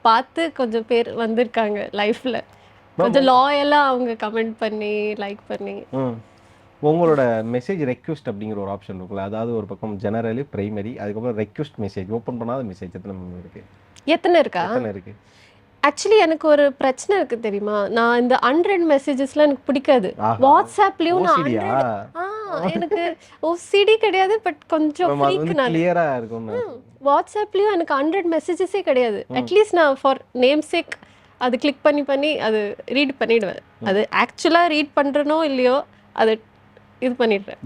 பார்த்து கொஞ்சம் பேர் வந்திருக்காங்க லைஃப்பில். கொஞ்சம் லாயலாக அவங்க கமெண்ட் பண்ணி லைக் பண்ணி. உங்களோட மெசேஜ் ரெக்வெஸ்ட் அப்படிங்கிற ஒரு ஆப்ஷன் இருக்குல்ல, அதாவது ஒரு பக்கம் ஜெனரலி, பிரைமரி, அதுக்கப்புறம் ரெக்வெஸ்ட் மெசேஜ், ஓப்பன் பண்ணாத மெசேஜ் எத்தனை இருக்கு? ஆக்சுவலி எனக்கு ஒரு பிரச்சனை இருக்கு தெரியுமா? நான் இந்த அன்ரெட் மெசேஜஸ்லாம் எனக்கு பிடிக்காது. வாட்ஸ்அப்லயும் நான் எனக்கு OCD கிடையாது, பட் கொஞ்சம் கிளியரா இருக்கும். வாட்ஸ்அப்லயும் எனக்கு அன்ரெட் மெசேஜஸே கிடையாது. அட்லீஸ்ட் நான் ஃபார் நேம் சேக் அது கிளிக் பண்ணி அது ரீட் பண்ணிடுவேன். அது ஆக்சுவலாக ரீட் பண்ணுறனோ இல்லையோ அதை இது பண்ணிடுறேன்.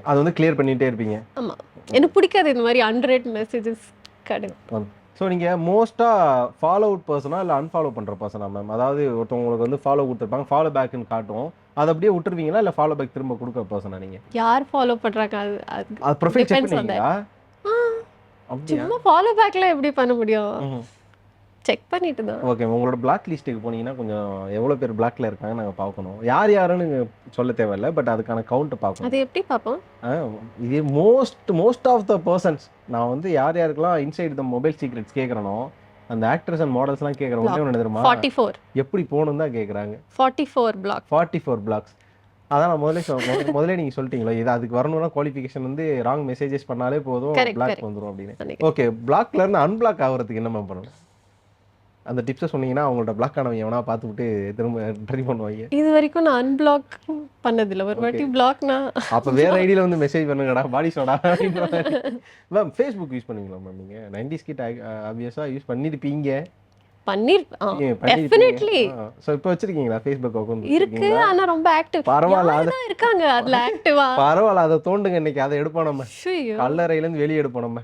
அது வந்து கிளியர் பண்ணிட்டே இருப்பீங்க. ஆமாம், எனக்கு பிடிக்காது இந்த மாதிரி அன்ரெட் மெசேஜஸ் கிடையாது. ஸோ நீங்கள் மோஸ்ட்டாக ஃபாலோ அவுட் பர்சனா இல்லை அன்ஃபாலோ பண்ணுற பர்சனா மேம்? அதாவது ஒருத்தவங்களுக்கு வந்து ஃபாலோ கொடுத்துருப்பாங்க, ஃபாலோ பேக்குன்னு காட்டும், அதை அப்படியே விட்டுருவீங்களா இல்லை ஃபாலோ பேக் திரும்ப கொடுக்குற பர்சனா நீங்கள்? யார் ஃபாலோ பண்ணுறாங்க அது ப்ரொஃபைல் செக் பண்ணுவீங்களா? சும்மா ஃபாலோ பேக்லாம் எப்படி பண்ண முடியும்? செக் பண்ணிட்டு தான். ஓகே, உங்களோட பிளாக் லிஸ்ட்டுக்கு போனீங்கன்னா கொஞ்சம் எவ்வளோ பேர் பிளாக்ல இருக்காங்க நாங்கள் பார்க்கணும். யாருன்னு சொல்ல தேவையில்லை, பட் அதுக்கான கவுண்ட்டை பார்க்கணும். அது எப்படி பார்ப்போம்? இது மோஸ்ட் ஆஃப் த பர்சன்ஸ் நான் வந்து யாருக்கெல்லாம் இன்சைட் த மொபைல் சீக்ரெட்ஸ் கேட்குறனோ, அந்த ஆக்டர்ஸ் அண்ட் மாடல்ஸ்லாம் கேட்குறவங்க என்ன தெரியுமா? 44 எப்படி போகணும் தான் கேட்குறாங்க. 44 பிளாக்ஸ். அதான் நான் முதல்ல நீங்கள் சொல்லிட்டீங்களா, இது அதுக்கு வரணும்னா குவாலிஃபிகேஷன் வந்து ராங் மெசேஜஸ் பண்ணாலே போதும், பிளாக் வந்துடும் அப்படின்னு. ஓகே, பிளாக்ல இருந்து அன்பிளாக் ஆகிறதுக்கு என்ன பண்ணணும்? அந்த டிப்ஸை சொன்னீங்கன்னா அவங்களோட பிளாக் ஆனவங்க எவனா பார்த்துக்கிட்டு திரும்ப ட்ரை பண்ணுவாங்க. இது வரைக்கும் நான் அன்பிளாக் பண்ணதில்லை. ஒரு வாட்டி பிளாக்னா அப்போ வேற ஐடியில் வந்து மெசேஜ் பண்ணுங்கடா பாடி சோடா மேம். ஃபேஸ்புக் யூஸ் பண்ணுவீங்களா மேம்? நீங்கள் 90s கிட்ட ஆப்வியஸாக யூஸ் பண்ணியிருப்பீங்க. டெஃபினெட்லி ஸோ இப்போ வச்சிருக்கீங்களா ஃபேஸ்புக் அக்கௌண்ட் இருக்கு. ஆனா ரொம்ப ஆக்டிவ் பரவாயில்ல அது தான் இருக்காங்க அதுல ஆக்டிவா. பரவாயில்ல அதை தோண்டுங்க இன்னைக்கு அதை எடுப்போம் நம்ம ஐயோ கல்லறையிலேருந்து வெளியே எடுப்போம் நம்ம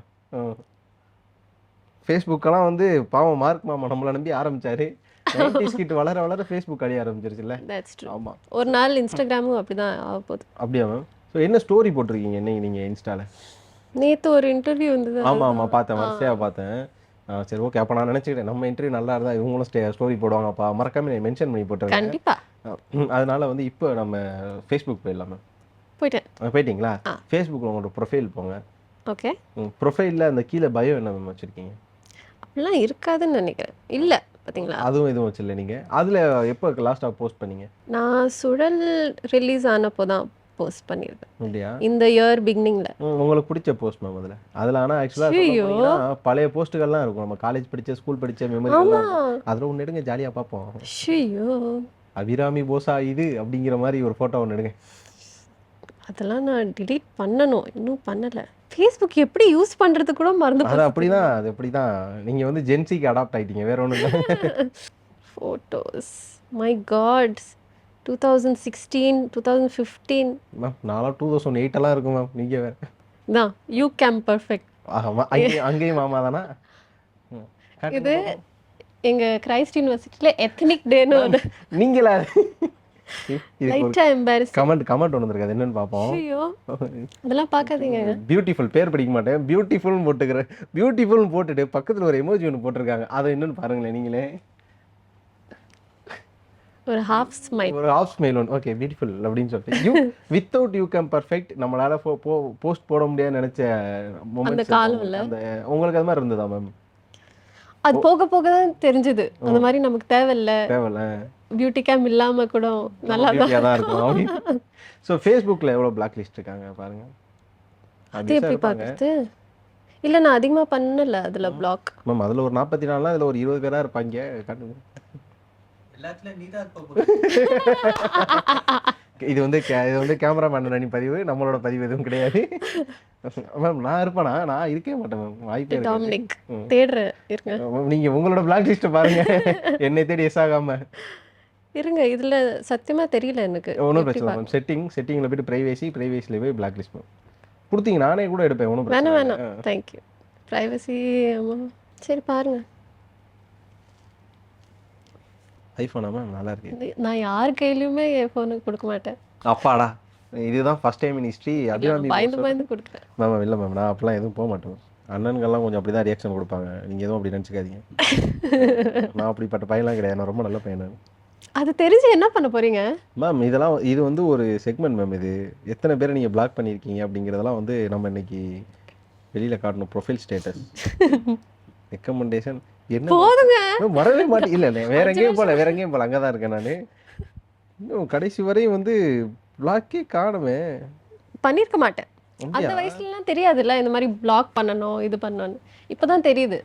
ஃபேஸ்புக்கெல்லாம் வந்து பாவம் மார்க் மாமா நம்மளை நம்பி ஆரம்பிச்சாரு 90s கிட்ட வளர வளர ஃபேஸ்புக் அழிய ஆரம்பிச்சிருச்சுல்ல. That's true. ஆமாம் ஒரு நாள் இன்ஸ்டாகிராமும் அப்படிதான் ஆக போகுது. அப்படியா மேம்? ஸோ என்ன ஸ்டோரி போட்டிருக்கீங்க என்னைக்கு நீங்கள் இன்ஸ்டால? நேத்து ஒரு இன்டர்வியூ வந்தது. ஆமாம் ஆமாம் பார்த்தேன் வரிசையாக பார்த்தேன். சரி ஓகே அப்போ நான் நினச்சிக்கிட்டேன் நம்ம இன்டர்வியூ நல்லா இருந்தால் இவங்களும் ஸ்டோரி போடுவாங்கப்பா மறக்காம மென்ஷன் பண்ணி போட்டுருக்கேன். கண்டிப்பா அதனால வந்து இப்போ நம்ம ஃபேஸ்புக் போயிடலாமே. போயிட்டேன். போயிட்டீங்களா? ஃபேஸ்புக்கில் உங்களோட ப்ரொஃபைல் போங்க. ஓகே. ப்ரொஃபைலில் அந்த கீழே பயோ என்ன மேம் வச்சுருக்கீங்க? அப்படிலாம் இருக்காதுன்னு நினைக்கிறேன். இல்ல பாத்தீங்களா? அதுவும் எதுவும் வச்சில்ல நீங்கள். அதில் எப்போ லாஸ்ட்டாக போஸ்ட் பண்ணீங்க? நான் சுழல் ரிலீஸ் ஆனப்போ தான் போஸ்ட் பண்ணியிருக்கேன். அப்படியா? இந்த இயர் பிகினிங்ல. உங்களுக்கு பிடிச்ச போஸ்ட் மேம் அதில் ஆனால் ஆக்சுவலாக பழைய போஸ்ட்டுகள்லாம் இருக்கும் நம்ம காலேஜ் படித்த ஸ்கூல் படித்த மெமரிலாம் அதில் ஒன்று எடுங்க ஜாலியாக பார்ப்போம். ஐயோ அபிராமி போஸா இது அப்படிங்கிற மாதிரி ஒரு ஃபோட்டோ ஒன்று எடுங்க. அதெல்லாம் நான் டிலீட் பண்ணணும், இன்னும் பண்ணலை. ஃபேஸ்புக் எப்படி யூஸ் பண்ணுறது கூட மறந்து அது அப்படிதான் அது அப்படிதான் நீங்கள் வந்து ஜென்சிக்கு அடாப்ட் ஆகிட்டீங்க வேற ஒன்றும் இல்லை. ஃபோட்டோஸ் மை காட் 2016 2015 மேம் நான்லாம் 2008 இருக்கும் மேம். நீங்கள் வேறு தான் யூ கேம் பர்ஃபெக்ட். ஆமாம் அங்கேயும் மாமா தானா? இது எங்கள் கிரைஸ்ட் யூனிவர்சிட்டியில் எத்னிக் டேன்னு ஒன்று. நீங்களா? கமெண்ட் ஒன்று வந்திருக்காது என்னன்னு பார்ப்போம். ஐயோ அதெல்லாம் பார்க்காதீங்க. பியூட்டிஃபுல் பேர் படிக்க மாட்டேன் பியூட்டிஃபுல்னு போட்டுக்கிறேன். பியூட்டிஃபுல்னு போட்டுட்டு பக்கத்தில் ஒரு எமோஜி ஒன்று போட்டிருக்காங்க. அதை என்னன்னு பாருங்களேன் நீங்களே. ஒரு ஹாஃப் ஸ்மைல் ஒன்று. ஓகே பியூட்டிஃபுல் அப்படின்னு சொல்லிட்டு you without you came perfect நம்மளால போஸ்ட் போட முடியாதுன்னு நினைச்ச மொமெண்ட்ஸ் அந்த உங்களுக்கு அது மாதிரி இருந்ததா மேம்? அது போக போக தான் தெரிஞ்சது அந்த மாதிரி நமக்கு தேவையில்ல பியூட்டி கேம் இல்லாம கூட நல்லா தான் இருக்கும். ஸோ ஃபேஸ்புக்கில் எவ்வளோ பிளாக் லிஸ்ட் இருக்காங்க பாருங்க. அது எப்படி பார்க்குறது? இல்லை நான் அதிகமாக பண்ணல அதில் பிளாக். மேம் அதில் ஒரு 44 இதில் ஒரு 20 பேராக இருப்பாங்க. காட்டுங்க. இது வந்து கேமராமேன் பதிவு நம்மளோட பதிவு எதுவும் கிடையாது. மேம் நான் இருப்பேனா? நான் இருக்கவே மாட்டேன் மேம். வாய்ப்பே டாமினிக் தேடுறேன் இருங்க. நீங்க உங்களோட பிளாக் லிஸ்ட் பாருங்க. என்னை தேடி எஸ் ஆகாம இருங்க. இதுல சத்தியமா தெரியல எனக்கு. ஒன்றும் பிரச்சனை மேம். செட்டிங்ல போயிட்டு பிரைவேசில போய் பிளாக் லிஸ்ட் கொடுத்தீங்க நானே கூட எடுப்பேன். ஒன்றும் பிரச்சனை வேணாம் தேங்க்யூ. பிரைவசி சரி பாருங்க. ஐஃபோனா மேம்? நல்லா இருக்கு. நான் யார் கையிலுமே என் ஃபோனுக்கு கொடுக்க மாட்டேன். அப்பாடா இதுதான் ஃபர்ஸ்ட் டைம் இன் ஹிஸ்ட்ரி. பயந்து கொடுக்குறேன் மேம். இல்லை மேம் நான் அப்பெல்லாம் எதுவும் போக மாட்டேன். அண்ணன்கள்லாம் கொஞ்சம் அப்படி தான் ரியாக்ஷன் கொடுப்பாங்க. நீங்கள் எதுவும் அப்படி நினச்சிக்காதீங்க. நான் அப்படிப்பட்ட பையன்லாம் கிடையாது. நான் ரொம்ப நல்ல பையன். அது தெரிஞ்சு என்ன பண்ண போறீங்க மேம்? இது வந்து ஒரு செக்மெண்ட் மேம். இது எத்தனை பேரை நீங்கள் பிளாக் பண்ணியிருக்கீங்க அப்படிங்கிறதெல்லாம் வந்து நம்ம இன்னைக்கு வெளியில் காட்டணும். ப்ரொஃபைல் ஸ்டேட்டஸ் ரெக்கமெண்டேஷன் என்ன போதுங்க. வரவே மாட்டேன். இல்லை வேற எங்கேயும் போல அங்கே தான் இருக்கேன் நான். இன்னும் கடைசி வரையும் வந்து பிளாக்கே காணுமே. பண்ணியிருக்க மாட்டேன். அந்த வயசுலலாம் தெரியாதுல்ல இந்த மாதிரி பிளாக் பண்ணணும் இது பண்ணணும். இப்போதான் தெரியுது.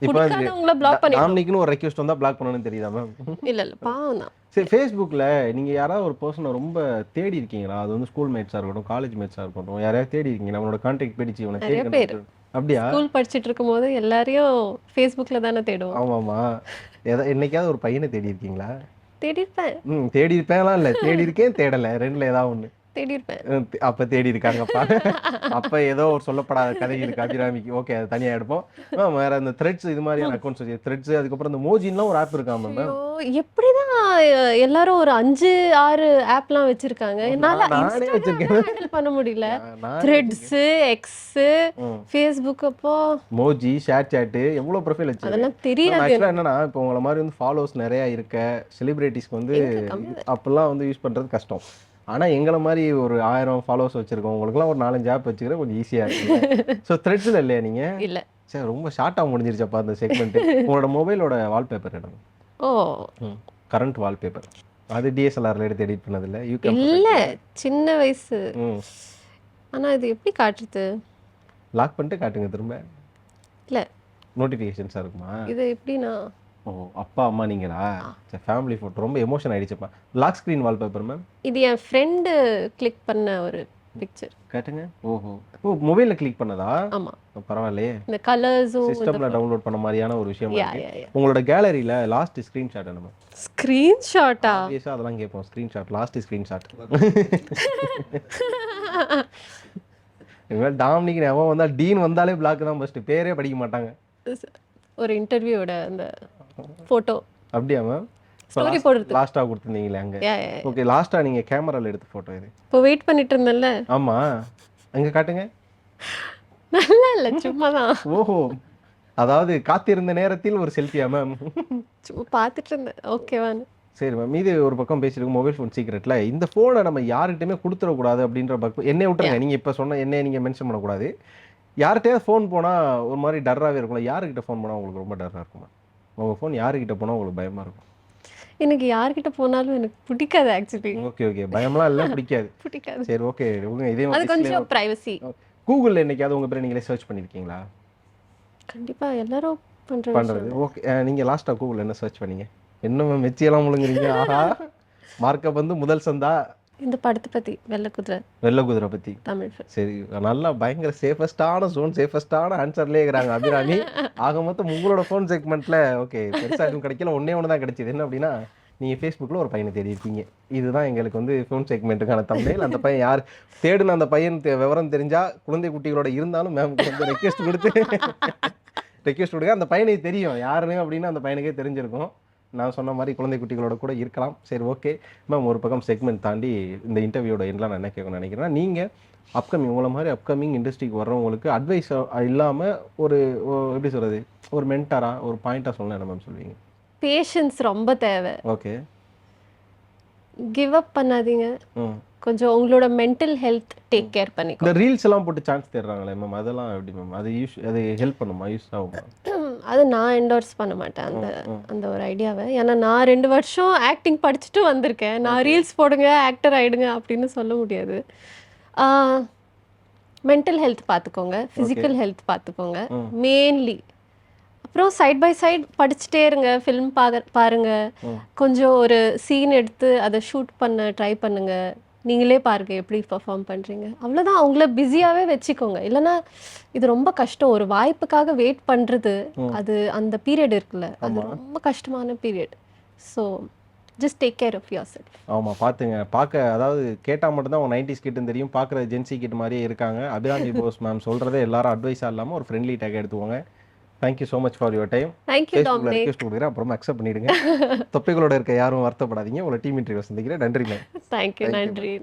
பிடிக்காதவங்கள பிளாக் பண்ணி நாமினிக்குன்னு ஒரு ரெக்வெஸ்ட் வந்தா பிளாக் பண்ணணும்னு தெரியுதா மேம்? இல்ல பாவம் தான். சரி ஃபேஸ்புக்கில் நீங்கள் யாராவது ஒரு பர்சனை ரொம்ப தேடி இருக்கீங்களா? அது வந்து ஸ்கூல் மேட்ஸாக இருக்கட்டும் காலேஜ் மேட்ஸாக இருக்கட்டும் யாரையாவது தேடி இருக்கீங்களா? நம்மளோட கான்டாக்ட் போயிடுச்சு உனக்கு தேடி. அப்படியா? ஸ்கூல் படிச்சுட்டு இருக்கும்போது எல்லாரையும் ஃபேஸ்புக்கில் தானே தேடுவோம். ஆமாம்மா. என்னைக்காவது ஒரு பையனை தேடி இருக்கீங்களா? தேடி இருப்பேன். தேடி இருப்பேன்லாம் இல்லை தேடி இருக்கேன் தேடலை ரெண்டில் ஏதாவது ஒன்று தேடி இருப்பேன். அப்போ தேடி இருக்காங்கப்பா. அப்போ ஏதோ ஒரு சொல்லப்படாத கதை இருக்கு அபிராமிக்கு. ஓகே அது தனியாக எடுப்போம். மேம் வேற இந்த த்ரெட்ஸ் இது மாதிரியான அக்கௌண்ட்ஸ் வச்சு த்ரெட்ஸ் அதுக்கப்புறம் இந்த மோஜின்லாம் ஒரு ஆப் இருக்காம மேம்? எப்படிதான் எல்லாரும் ஒரு 5-6 ஆப்லாம் வச்சிருக்காங்க. என்னால நானே வச்சிருக்கேன் ஹேண்டில் பண்ண முடியல. த்ரெட்ஸ் எக்ஸ் ஃபேஸ்புக் அப்போ மோஜி ஷேர் சாட் எவ்வளோ ப்ரொஃபைல் வச்சு அதெல்லாம் தெரியாது. ஆக்சுவலாக என்னன்னா இப்போ உங்களை மாதிரி வந்து ஃபாலோவர்ஸ் நிறையா இருக்க செலிபிரிட்டிஸ்க்கு வந்து அப்பெல்லாம் வந்து யூஸ் பண்ணுறது கஷ்டம். ஆனால் எங்களை மாதிரி ஒரு 1000 ஃபாலோவர்ஸ் வச்சிருக்கோம் உங்களுக்குலாம் ஒரு 4-5 ஆப் வச்சுக்கிற கொஞ்சம் ஈஸியாக இருக்குது. ஸோ த்ரெட்ஸில் இல்லையா நீங்கள்? இல்லை சரி ரொம்ப ஷார்ட்டாக முடிஞ்சிருச்சப்பா அந்த செக்மெண்ட். உங்களோட மொபைலோட வால்பேப்பர் எடுங்க. ஓ கரண்ட் வால்பேப்பர் அது டிஎஸ்எல்ஆரில் எடுத்து எடிட் பண்ணதில்லை? இல்லை சின்ன வயசு. ஆனால் இது எப்படி காட்டுறது? லாக் பண்ணிட்டு காட்டுங்க திரும்ப. இல்லை நோட்டிஃபிகேஷன்ஸாக இருக்குமா? இது எப்படின்னா ஓ அப்பா அம்மா நீங்களா? சரி ஃபேமிலி ஃபோட்டோ ரொம்ப எமோஷன் ஆகிடுச்சுப்பா. Lock screen wallpaper ma'am? இது என் ஃப்ரெண்டு கிளிக் பண்ண ஒரு பிக்சர். கேட்டுங்க. ஓஹோ! ஓ மொபைல்ல கிளிக் பண்ணதா? ஆமா. பரவாயில்லையே. இந்த கலர்ஸும் சிஸ்டம்ல டவுன்லோட் பண்ண மாதிரியான ஒரு விஷயமா யா இருக்கு. யா யா. உங்களோட கேலரியில லாஸ்ட் ஸ்கிரீன்ஷாட் என்னமா? ஸ்கிரீன்ஷாட்டா? ஆப்வியஸா அதெல்லாம் கேட்போம். Screenshot, last screenshot. இனிமேல் டாமினிக் ஞாபகம் வந்தா டீன் வந்தாலே பிளாக் தான் ஃபர்ஸ்ட். பேரே படிக்க மாட்டாங்க. ஒரு இன்டர்வியூவோட அந்த ஃபோட்டோ. அப்படியா மேம்? ஸ்டோரி போடுறது. லாஸ்ட்டா கொடுத்துருந்தீங்களே அங்க. யா யா. ஓகே, லாஸ்ட்டா நீங்க கேமரால எடுத்த ஃபோட்டோ இது. இப்போ வெயிட் பண்ணிட்டு இருந்தேன்ல. ஆமா. அங்க காட்டுங்க. நல்லா இல்ல, சும்மா தான். ஓஹோ! அதாவது காத்திருந்த நேரத்தில் ஒரு செல்ஃபியா மேம்? சும்மா பார்த்துட்டு இருந்தேன். ஓகேவான்னு. சரி மேம். இது ஒரு பக்கம் பேசியிருக்கோம் மொபைல் ஃபோன் சீக்ரெட்ல. இந்த ஃபோனை நம்ம யார்கிட்டயுமே குடுத்துறக்கூடாது அப்படின்ற பக்கம் என்னைய விட்டுருங்க. நீங்க இப்ப சொன்ன என்னைய நீங்க மென்ஷன் பண்ணக்கூடாது. யார்கிட்டயாவது ஃபோன் போனா ஒரு மாதிரி டர்ராவே இருக்கும்ல. யாருகிட்ட ஃபோன் போனா உங்களுக்கு ரொம்ப டர்ரா இருக்குமா? உங்க ஃபோன் யாருகிட்ட போனா உங்களுக்கு பயமா இருக்கும்? எனக்கு யார்கிட்ட போனாலும் எனக்கு பிடிக்காது ஆக்சுவலி. Okay, okay. பயம்லாம் இல்ல, பிடிக்காது. பிடிக்காது. சரி, ஓகே. உங்க இதே அது மாதிரி கொஞ்சம் பிரைவசி. கூகுள்ல என்னைக்காவது உங்க பேரை நீங்களே சர்ச் பண்ணிருக்கீங்களா? கண்டிப்பா எல்லாரும் பண்ற பண்றது. விஷயம். ஓகே. நீங்க லாஸ்ட்டா கூகுள்ல என்ன சர்ச் பண்ணீங்க? என்ன மேம் மெச்சியெல்லாம் முழுங்குறீங்க? ஆஹா! மார்க்கப் வந்து முதல் சந்தா. இந்த படத்தை பத்தி, வெள்ளை குதிரை வெள்ளை குதிரை பத்தி. தமிழ் film. சரி, நல்லா பயங்கர சேஃபஸ்டான சேஃபஸ்டான ஆன்சர்லயே இருக்கிறாங்க அபிராமி. ஆக மொத்தம் உங்களோட ஃபோன் செக்மெண்ட்ல ஓகே பெருசா எதுவும் கிடைக்கல. ஒண்ணே ஒன்று தான் கிடைச்சது. என்ன அப்படின்னா நீங்க ஃபேஸ்புக்கில் ஒரு பையனை தேடி இருக்கீங்க. இதுதான் எங்களுக்கு வந்து ஃபோன் செக்மெண்ட்டுக்கான தம்ப்நெயில். அந்த பையன் யார் தேடுன அந்த பையன் விவரம் தெரிஞ்சா குழந்தை குட்டிகளோட இருந்தாலும் மேம்க்கு வந்து ரெக்வெஸ்ட் கொடுத்து ரெக்வெஸ்ட் கொடுங்க. அந்த பையனுக்கு தெரியும் யாருன்னு அப்படின்னு அந்த பையனுக்கே தெரிஞ்சிருக்கும். நான் சொன்ன மாதிரி குழந்தை குட்டிகளோட கூட இருக்கலாம். சரி, ஓகே மேம். ஒரு பக்கம் செக்மெண்ட் தாண்டி இந்த இன்டர்வியூட எல்லாம் நான் என்ன கேட்கணும்னு நினைக்கிறேன்னா, நீங்கள் அப்கமிங் உங்களை மாதிரி அப்கமிங் இண்டஸ்ட்ரிக்கு வர்றவங்களுக்கு அட்வைஸ் இல்லாமல் ஒரு எப்படி சொல்கிறது, ஒரு மென்டராக ஒரு பாயிண்ட்டாக சொன்னால் என்ன மேம் சொல்லுவீங்க? பேஷன்ஸ் ரொம்ப தேவை. ஓகே. கிவ் அப் பண்ணாதீங்க. ம். கொஞ்சம் உங்களோட மென்டல் ஹெல்த் டேக் கேர் இந்த பண்ணிக்கோ. ரீல்ஸ் எல்லாம் போட்டு சான்ஸ் தேடுறாங்களே மேம், அதெல்லாம் எப்படி மேம்? அது ஹெல்ப் பண்ணுமா? யூஸ் ஆகுமா? அது நான் என்டோர்ஸ் பண்ண மாட்டேன் அந்த அந்த ஒரு ஐடியாவை. ஏன்னா நான் 2 வருஷம் ஆக்டிங் படிச்சுட்டு வந்திருக்கேன். நான் ரீல்ஸ் போடுங்க, ஆக்டர் ஆயிடுங்க அப்படின்னு சொல்ல முடியாது. மென்டல் ஹெல்த் பார்த்துக்கோங்க, ஃபிசிக்கல் ஹெல்த் பார்த்துக்கோங்க மெயின்லி. அப்புறம் சைட் பை சைட் படிச்சுட்டே இருங்க, ஃபிலிம் பாருங்க, கொஞ்சம் ஒரு சீன் எடுத்து அதை ஷூட் பண்ண ட்ரை பண்ணுங்க. நீங்களே பாருங்க எப்படி பெர்ஃபார்ம் பண்றீங்க. அவ்வளோதான். அவங்கள பிஸியாவே வச்சுக்கோங்க. இல்லைன்னா இது ரொம்ப கஷ்டம். ஒரு வாய்ப்புக்காக வெயிட் பண்றது, அது அந்த பீரியட் இருக்குல்ல, அது ரொம்ப கஷ்டமான period. So just take care of yourself. ஆமாம், பார்த்துங்க. அதாவது கேட்டால் மட்டும்தான் அவங்க 90s கிட்டும் தெரியும். பார்க்குற ஜென்சி கிட் மாதிரியே இருக்காங்க. அபிராமி போஸ் மேம் சொல்கிறதே எல்லாரும் அட்வைஸாக இல்லாமல் ஒரு ஃப்ரெண்ட்லி டேக் எடுத்துக்கோங்க. Thank you so much for your time. Thank you Dominic. Request கொடுக்குறேன், அப்புறமா அக்செப்ட் பண்ணிடுங்க. தொப்பைகளோட இருக்க யாரும் வருத்தப்படாதீங்க. உங்களை டீம் இன்டர்வியூ சந்திக்கிறேன். நன்றி மேம். தேங்க்யூ. நன்றி.